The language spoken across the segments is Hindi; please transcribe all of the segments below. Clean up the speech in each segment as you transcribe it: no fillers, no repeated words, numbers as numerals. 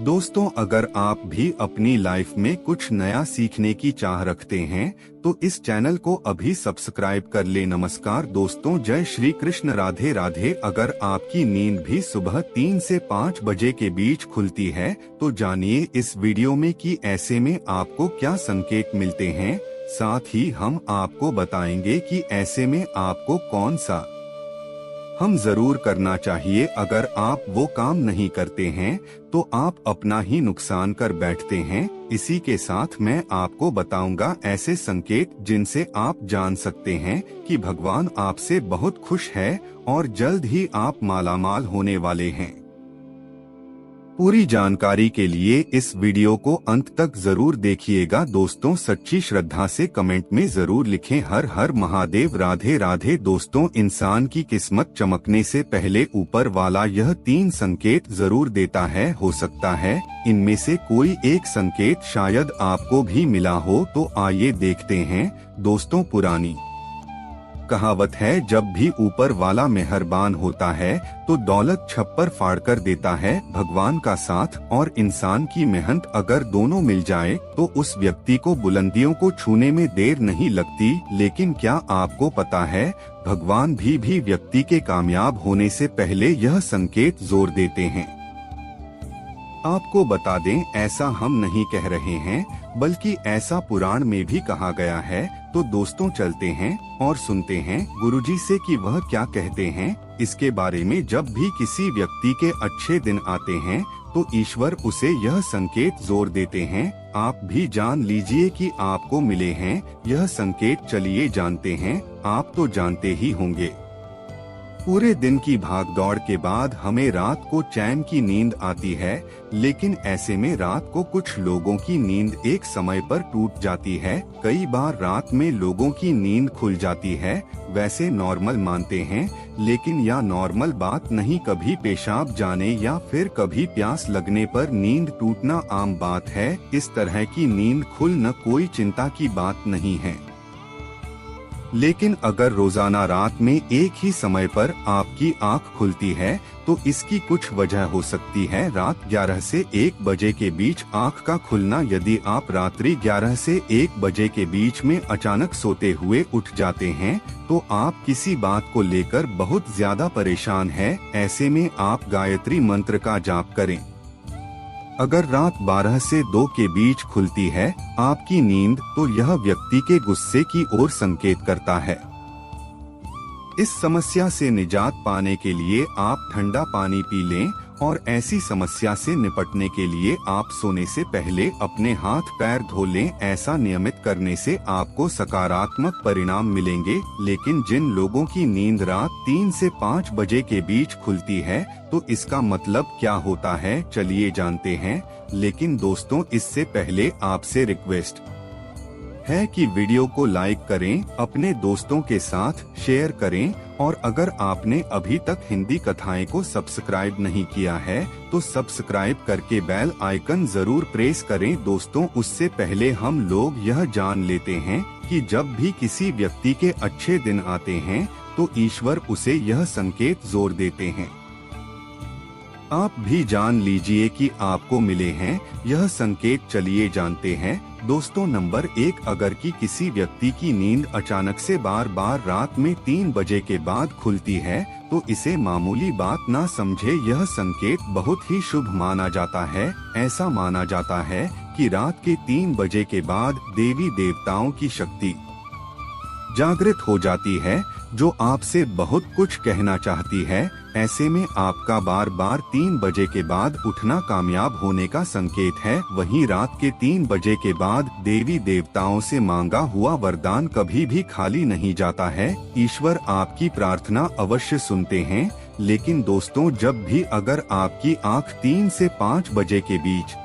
दोस्तों, अगर आप भी अपनी लाइफ में कुछ नया सीखने की चाह रखते हैं तो इस चैनल को अभी सब्सक्राइब कर ले। नमस्कार दोस्तों, जय श्री कृष्ण, राधे राधे। अगर आपकी नींद भी सुबह 3 से 5 बजे के बीच खुलती है तो जानिए इस वीडियो में कि ऐसे में आपको क्या संकेत मिलते हैं। साथ ही हम आपको बताएंगे कि ऐसे में आपको कौन सा हम जरूर करना चाहिए। अगर आप वो काम नहीं करते हैं तो आप अपना ही नुकसान कर बैठते हैं। इसी के साथ मैं आपको बताऊंगा ऐसे संकेत जिनसे आप जान सकते हैं कि भगवान आपसे बहुत खुश है और जल्द ही आप मालामाल होने वाले हैं। पूरी जानकारी के लिए इस वीडियो को अंत तक जरूर देखिएगा। दोस्तों, सच्ची श्रद्धा से कमेंट में जरूर लिखें हर हर महादेव, राधे राधे। दोस्तों, इंसान की किस्मत चमकने से पहले ऊपर वाला यह 3 संकेत जरूर देता है। हो सकता है इनमें से कोई एक संकेत शायद आपको भी मिला हो, तो आइए देखते हैं। दोस्तों, पुरानी कहावत है, जब भी ऊपर वाला मेहरबान होता है तो दौलत छप्पर फाड़ कर देता है। भगवान का साथ और इंसान की मेहनत अगर दोनों मिल जाए तो उस व्यक्ति को बुलंदियों को छूने में देर नहीं लगती। लेकिन क्या आपको पता है, भगवान भी व्यक्ति के कामयाब होने से पहले यह संकेत जोर देते हैं। आपको बता दें, ऐसा हम नहीं कह रहे हैं बल्कि ऐसा पुराण में भी कहा गया है। तो दोस्तों, चलते हैं और सुनते हैं गुरुजी से कि वह क्या कहते हैं इसके बारे में। जब भी किसी व्यक्ति के अच्छे दिन आते हैं तो ईश्वर उसे यह संकेत जोर देते हैं। आप भी जान लीजिए कि आपको मिले हैं यह संकेत। चलिए जानते हैं। आप तो जानते ही होंगे, पूरे दिन की भागदौड़ के बाद हमें रात को चैन की नींद आती है। लेकिन ऐसे में रात को कुछ लोगों की नींद एक समय पर टूट जाती है। कई बार रात में लोगों की नींद खुल जाती है। वैसे नॉर्मल मानते हैं, लेकिन यह नॉर्मल बात नहीं। कभी पेशाब जाने या फिर कभी प्यास लगने पर नींद टूटना आम बात है। इस तरह की नींद खुलना कोई चिंता की बात नहीं है। लेकिन अगर रोजाना रात में एक ही समय पर आपकी आंख खुलती है तो इसकी कुछ वजह हो सकती है। रात 11 से 1 बजे के बीच आंख का खुलना। यदि आप रात्रि 11 से 1 बजे के बीच में अचानक सोते हुए उठ जाते हैं तो आप किसी बात को लेकर बहुत ज्यादा परेशान हैं। ऐसे में आप गायत्री मंत्र का जाप करें। अगर रात 12 से 2 के बीच खुलती है आपकी नींद तो यह व्यक्ति के गुस्से की ओर संकेत करता है। इस समस्या से निजात पाने के लिए आप ठंडा पानी पी लें और ऐसी समस्या से निपटने के लिए आप सोने से पहले अपने हाथ पैर धो लें। ऐसा नियमित करने से आपको सकारात्मक परिणाम मिलेंगे। लेकिन जिन लोगों की नींद रात 3 से 5 बजे के बीच खुलती है तो इसका मतलब क्या होता है, चलिए जानते हैं। लेकिन दोस्तों, इससे पहले आपसे रिक्वेस्ट है कि वीडियो को लाइक करें, अपने दोस्तों के साथ शेयर करें और अगर आपने अभी तक हिंदी कथाएं को सब्सक्राइब नहीं किया है तो सब्सक्राइब करके बेल आइकन जरूर प्रेस करें। दोस्तों, उससे पहले हम लोग यह जान लेते हैं कि जब भी किसी व्यक्ति के अच्छे दिन आते हैं तो ईश्वर उसे यह संकेत जोर देते हैं। आप भी जान लीजिए कि आपको मिले हैं यह संकेत। चलिए जानते हैं। दोस्तों, नंबर 1, अगर कि किसी व्यक्ति की नींद अचानक से बार बार रात में 3 बजे के बाद खुलती है तो इसे मामूली बात ना समझे। यह संकेत बहुत ही शुभ माना जाता है। ऐसा माना जाता है कि रात के 3 बजे के बाद देवी देवताओं की शक्ति जागृत हो जाती है जो आपसे बहुत कुछ कहना चाहती है। ऐसे में आपका बार बार 3 बजे के बाद उठना कामयाब होने का संकेत है। वहीं रात के 3 बजे के बाद देवी देवताओं से मांगा हुआ वरदान कभी भी खाली नहीं जाता है। ईश्वर आपकी प्रार्थना अवश्य सुनते हैं। लेकिन दोस्तों, जब भी अगर आपकी आंख 3 से 5 बजे के बीच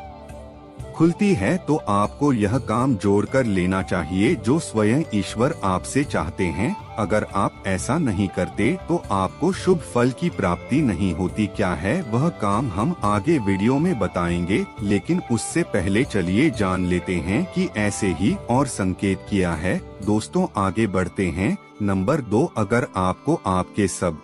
खुलती है तो आपको यह काम जोड़कर लेना चाहिए जो स्वयं ईश्वर आपसे चाहते हैं। अगर आप ऐसा नहीं करते तो आपको शुभ फल की प्राप्ति नहीं होती। क्या है वह काम हम आगे वीडियो में बताएंगे, लेकिन उससे पहले चलिए जान लेते हैं कि ऐसे ही और संकेत किया है। दोस्तों, आगे बढ़ते हैं। नंबर 2, अगर आपको आपके सब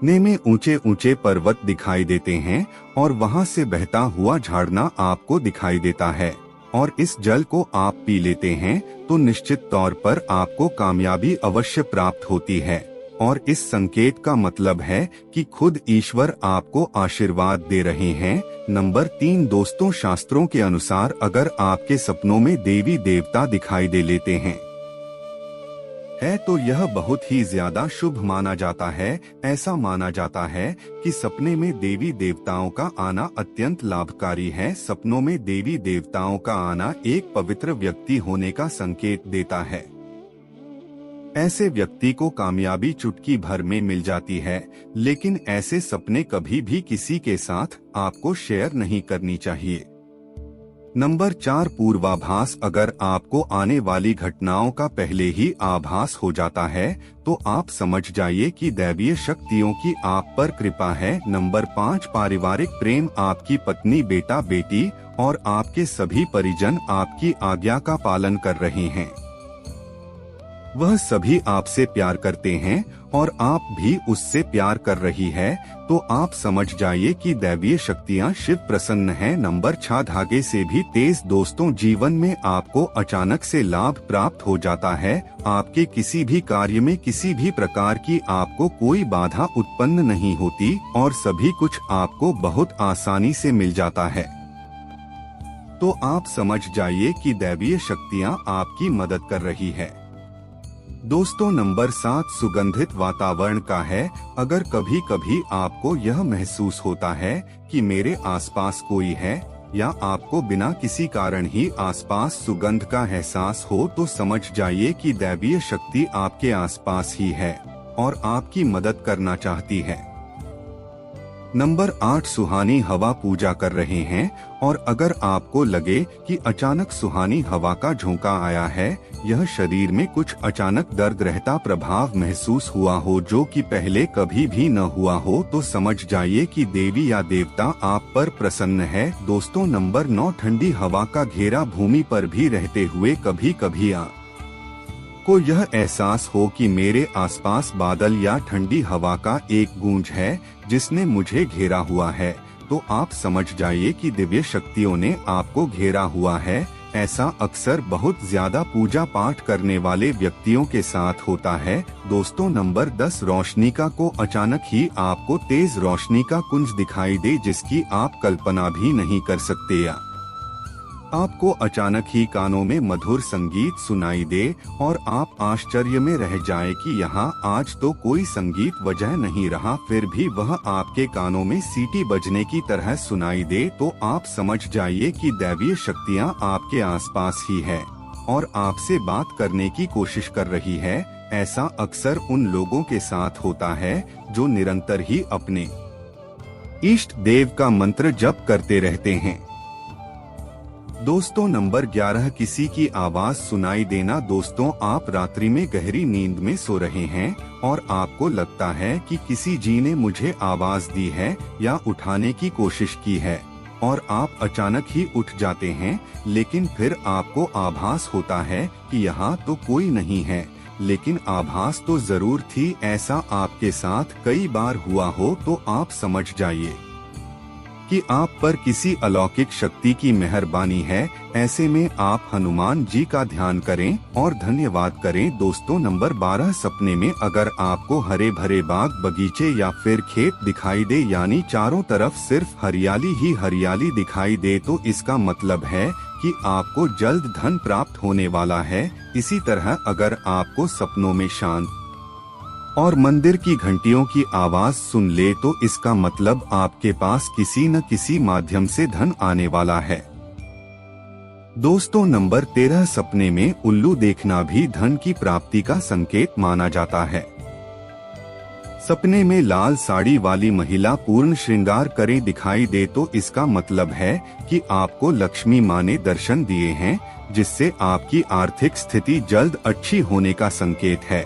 सपने में ऊंचे ऊंचे पर्वत दिखाई देते हैं और वहां से बहता हुआ झरना आपको दिखाई देता है और इस जल को आप पी लेते हैं तो निश्चित तौर पर आपको कामयाबी अवश्य प्राप्त होती है और इस संकेत का मतलब है कि खुद ईश्वर आपको आशीर्वाद दे रहे हैं। नंबर 3 दोस्तों, शास्त्रों के अनुसार अगर आपके सपनों में देवी देवता दिखाई दे लेते हैं तो यह बहुत ही ज्यादा शुभ माना जाता है। ऐसा माना जाता है कि सपने में देवी देवताओं का आना अत्यंत लाभकारी है। सपनों में देवी देवताओं का आना एक पवित्र व्यक्ति होने का संकेत देता है। ऐसे व्यक्ति को कामयाबी चुटकी भर में मिल जाती है, लेकिन ऐसे सपने कभी भी किसी के साथ आपको शेयर नहीं करनी चाहिए। नंबर 4 पूर्वाभास। अगर आपको आने वाली घटनाओं का पहले ही आभास हो जाता है तो आप समझ जाइए कि दैवीय शक्तियों की आप पर कृपा है। नंबर 5 पारिवारिक प्रेम। आपकी पत्नी, बेटा, बेटी और आपके सभी परिजन आपकी आज्ञा का पालन कर रहे हैं। वह सभी आपसे प्यार करते हैं और आप भी उससे प्यार कर रही है, तो आप समझ जाइए कि दैवीय शक्तियां शिव प्रसन्न हैं। नंबर 6 धागे से भी तेज। दोस्तों, जीवन में आपको अचानक से लाभ प्राप्त हो जाता है। आपके किसी भी कार्य में किसी भी प्रकार की आपको कोई बाधा उत्पन्न नहीं होती और सभी कुछ आपको बहुत आसानी से मिल जाता है। तो आप समझ जाइए कि दैवीय शक्तियां आपकी मदद कर रही है। दोस्तों, नंबर 7 सुगंधित वातावरण का है। अगर कभी कभी आपको यह महसूस होता है कि मेरे आसपास कोई है या आपको बिना किसी कारण ही आसपास सुगंध का एहसास हो तो समझ जाइए कि दैवीय शक्ति आपके आसपास ही है और आपकी मदद करना चाहती है। नंबर 8 सुहानी हवा। पूजा कर रहे हैं और अगर आपको लगे कि अचानक सुहानी हवा का झोंका आया है, यह शरीर में कुछ अचानक दर्द रहता प्रभाव महसूस हुआ हो जो कि पहले कभी भी न हुआ हो, तो समझ जाइए कि देवी या देवता आप पर प्रसन्न है। दोस्तों, नंबर 9 ठंडी हवा का घेरा। भूमि पर भी रहते हुए कभी कभी को यह एहसास हो कि मेरे आसपास बादल या ठंडी हवा का एक गूंज है जिसने मुझे घेरा हुआ है, तो आप समझ जाइए कि दिव्य शक्तियों ने आपको घेरा हुआ है। ऐसा अक्सर बहुत ज्यादा पूजा पाठ करने वाले व्यक्तियों के साथ होता है। दोस्तों, नंबर 10 रोशनी का। को अचानक ही आपको तेज रोशनी का कुंज दिखाई दे जिसकी आप कल्पना भी नहीं कर सकते, या आपको अचानक ही कानों में मधुर संगीत सुनाई दे और आप आश्चर्य में रह जाएं कि यहाँ आज तो कोई संगीत वजह नहीं रहा, फिर भी वह आपके कानों में सीटी बजने की तरह सुनाई दे, तो आप समझ जाइए कि दैवीय शक्तियाँ आपके आसपास ही है और आपसे बात करने की कोशिश कर रही है। ऐसा अक्सर उन लोगों के साथ होता है जो निरंतर ही अपने इष्ट देव का मंत्र जप करते रहते हैं। दोस्तों, नंबर 11 किसी की आवाज सुनाई देना। दोस्तों, आप रात्रि में गहरी नींद में सो रहे हैं और आपको लगता है कि किसी जी ने मुझे आवाज दी है या उठाने की कोशिश की है और आप अचानक ही उठ जाते हैं, लेकिन फिर आपको आभास होता है कि यहाँ तो कोई नहीं है, लेकिन आभास तो जरूर थी। ऐसा आपके साथ कई बार हुआ हो तो आप समझ जाइए कि आप पर किसी अलौकिक शक्ति की मेहरबानी है। ऐसे में आप हनुमान जी का ध्यान करें और धन्यवाद करें। दोस्तों, नंबर 12 सपने में अगर आपको हरे भरे बाग, बगीचे या फिर खेत दिखाई दे, यानी चारों तरफ सिर्फ हरियाली ही हरियाली दिखाई दे, तो इसका मतलब है कि आपको जल्द धन प्राप्त होने वाला है। इसी तरह अगर आपको सपनों में शांत और मंदिर की घंटियों की आवाज सुन ले तो इसका मतलब आपके पास किसी न किसी माध्यम से धन आने वाला है। दोस्तों, नंबर 13 सपने में उल्लू देखना भी धन की प्राप्ति का संकेत माना जाता है। सपने में लाल साड़ी वाली महिला पूर्ण श्रृंगार करे दिखाई दे तो इसका मतलब है कि आपको लक्ष्मी माँ ने दर्शन दिए हैं, जिससे आपकी आर्थिक स्थिति जल्द अच्छी होने का संकेत है।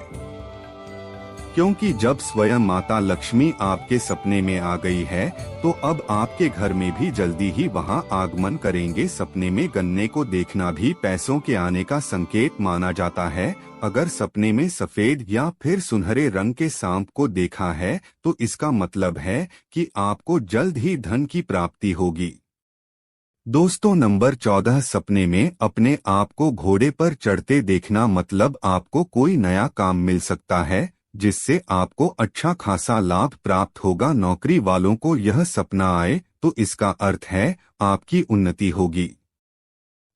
क्योंकि जब स्वयं माता लक्ष्मी आपके सपने में आ गई है तो अब आपके घर में भी जल्दी ही वहां आगमन करेंगे। सपने में गन्ने को देखना भी पैसों के आने का संकेत माना जाता है। अगर सपने में सफेद या फिर सुनहरे रंग के सांप को देखा है तो इसका मतलब है कि आपको जल्द ही धन की प्राप्ति होगी। दोस्तों, नंबर 14, सपने में अपने आप को घोड़े पर चढ़ते देखना मतलब आपको कोई नया काम मिल सकता है जिससे आपको अच्छा खासा लाभ प्राप्त होगा। नौकरी वालों को यह सपना आए तो इसका अर्थ है आपकी उन्नति होगी।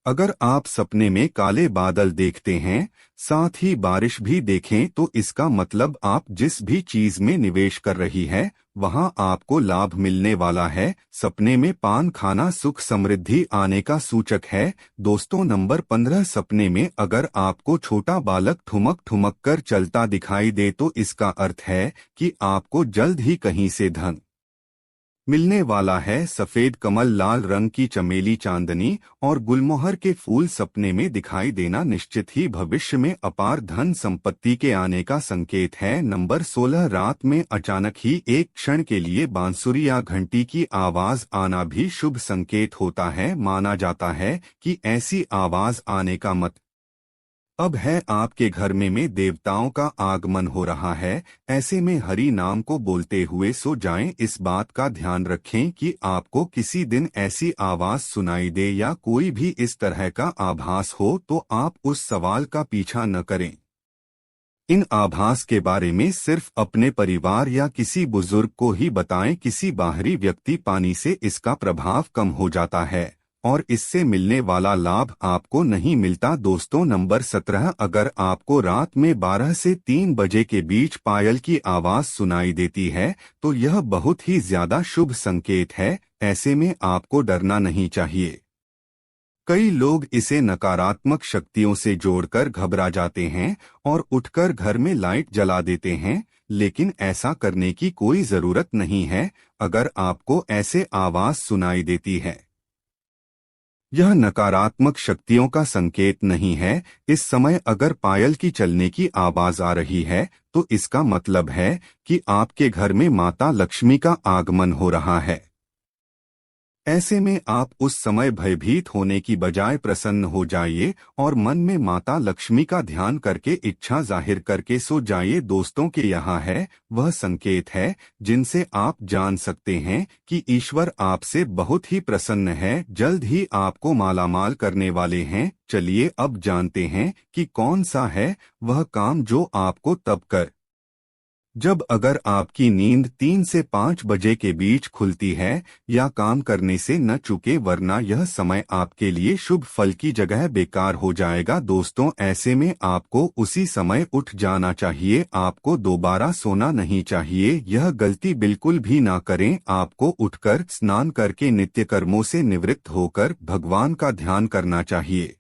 अगर आप सपने में काले बादल देखते हैं, साथ ही बारिश भी देखें तो इसका मतलब आप जिस भी चीज में निवेश कर रही है वहां आपको लाभ मिलने वाला है। सपने में पान खाना सुख समृद्धि आने का सूचक है। दोस्तों, नंबर 15, सपने में अगर आपको छोटा बालक ठुमक ठुमक कर चलता दिखाई दे तो इसका अर्थ है कि आपको जल्द ही कहीं से धन मिलने वाला है। सफेद कमल, लाल रंग की चमेली, चांदनी और गुलमोहर के फूल सपने में दिखाई देना निश्चित ही भविष्य में अपार धन संपत्ति के आने का संकेत है। नंबर 16, रात में अचानक ही एक क्षण के लिए बांसुरी या घंटी की आवाज आना भी शुभ संकेत होता है। माना जाता है कि ऐसी आवाज आने का अब है आपके घर में देवताओं का आगमन हो रहा है। ऐसे में हरि नाम को बोलते हुए सो जाएं। इस बात का ध्यान रखें कि आपको किसी दिन ऐसी आवाज सुनाई दे या कोई भी इस तरह का आभास हो तो आप उस सवाल का पीछा न करें। इन आभास के बारे में सिर्फ अपने परिवार या किसी बुजुर्ग को ही बताएं। किसी बाहरी व्यक्ति पानी से इसका प्रभाव कम हो जाता है और इससे मिलने वाला लाभ आपको नहीं मिलता। दोस्तों, नंबर 17, अगर आपको रात में 12 से 3 बजे के बीच पायल की आवाज सुनाई देती है तो यह बहुत ही ज्यादा शुभ संकेत है। ऐसे में आपको डरना नहीं चाहिए। कई लोग इसे नकारात्मक शक्तियों से जोड़कर घबरा जाते हैं और उठकर घर में लाइट जला देते हैं, लेकिन ऐसा करने की कोई जरूरत नहीं है। अगर आपको ऐसे आवाज सुनाई देती है, यह नकारात्मक शक्तियों का संकेत नहीं है। इस समय अगर पायल की चलने की आवाज आ रही है तो इसका मतलब है कि आपके घर में माता लक्ष्मी का आगमन हो रहा है। ऐसे में आप उस समय भयभीत होने की बजाय प्रसन्न हो जाइए और मन में माता लक्ष्मी का ध्यान करके इच्छा जाहिर करके सो जाइए। दोस्तों, के यहाँ है वह संकेत है जिनसे आप जान सकते हैं कि ईश्वर आपसे बहुत ही प्रसन्न है, जल्द ही आपको मालामाल करने वाले हैं। चलिए अब जानते हैं कि कौन सा है वह काम जो आपको तब कर जब अगर आपकी नींद 3 से 5 बजे के बीच खुलती है या काम करने से न चूके, वरना यह समय आपके लिए शुभ फल की जगह बेकार हो जाएगा। दोस्तों, ऐसे में आपको उसी समय उठ जाना चाहिए। आपको दोबारा सोना नहीं चाहिए। यह गलती बिल्कुल भी ना करें। आपको उठकर स्नान करके नित्य कर्मों से निवृत्त होकर भगवान का ध्यान करना चाहिए।